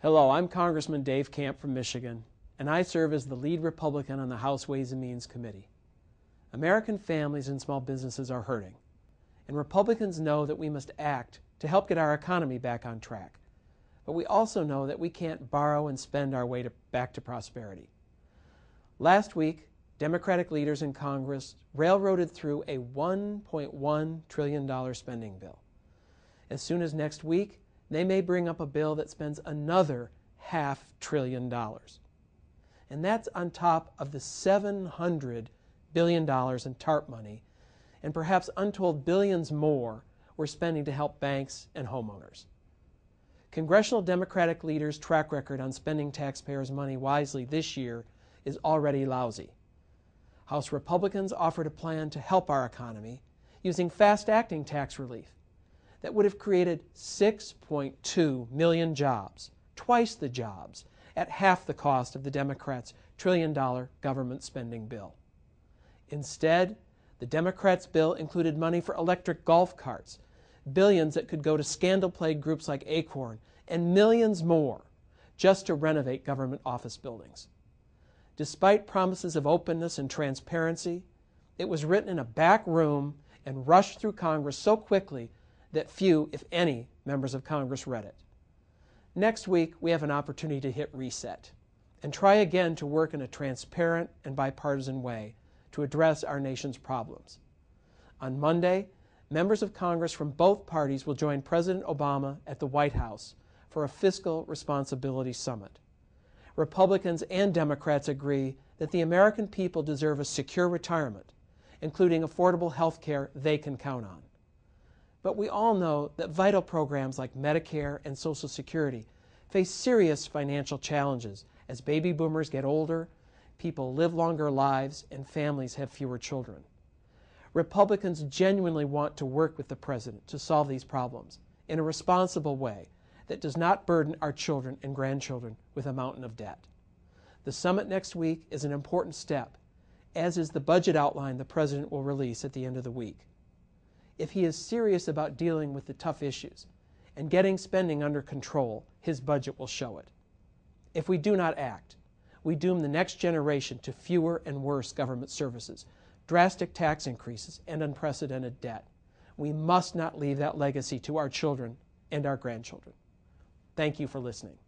Hello, I'm Congressman Dave Camp from Michigan, and I serve as the lead Republican on the House Ways and Means Committee. American families and small businesses are hurting, and Republicans know that we must act to help get our economy back on track. But we also know that we can't borrow and spend our way back to prosperity. Last week, Democratic leaders in Congress railroaded through a $1.1 trillion spending bill. As soon as next week, they may bring up a bill that spends another $500 billion. And that's on top of the $700 billion in TARP money and perhaps untold billions more we're spending to help banks and homeowners. Congressional Democratic leaders' track record on spending taxpayers' money wisely this year is already lousy. House Republicans offered a plan to help our economy using fast-acting tax relief that would have created 6.2 million jobs, twice the jobs, at half the cost of the Democrats' trillion-dollar government spending bill. Instead, the Democrats' bill included money for electric golf carts, billions that could go to scandal-plagued groups like Acorn, and millions more just to renovate government office buildings. Despite promises of openness and transparency, it was written in a back room and rushed through Congress so quickly that few, if any, members of Congress read it. Next week, we have an opportunity to hit reset and try again to work in a transparent and bipartisan way to address our nation's problems. On Monday, members of Congress from both parties will join President Obama at the White House for a fiscal responsibility summit. Republicans and Democrats agree that the American people deserve a secure retirement, including affordable health care they can count on. But we all know that vital programs like Medicare and Social Security face serious financial challenges as baby boomers get older, people live longer lives, and families have fewer children. Republicans genuinely want to work with the President to solve these problems in a responsible way that does not burden our children and grandchildren with a mountain of debt. The summit next week is an important step, as is the budget outline the President will release at the end of the week. If he is serious about dealing with the tough issues and getting spending under control, his budget will show it. If we do not act, we doom the next generation to fewer and worse government services, drastic tax increases, and unprecedented debt. We must not leave that legacy to our children and our grandchildren. Thank you for listening.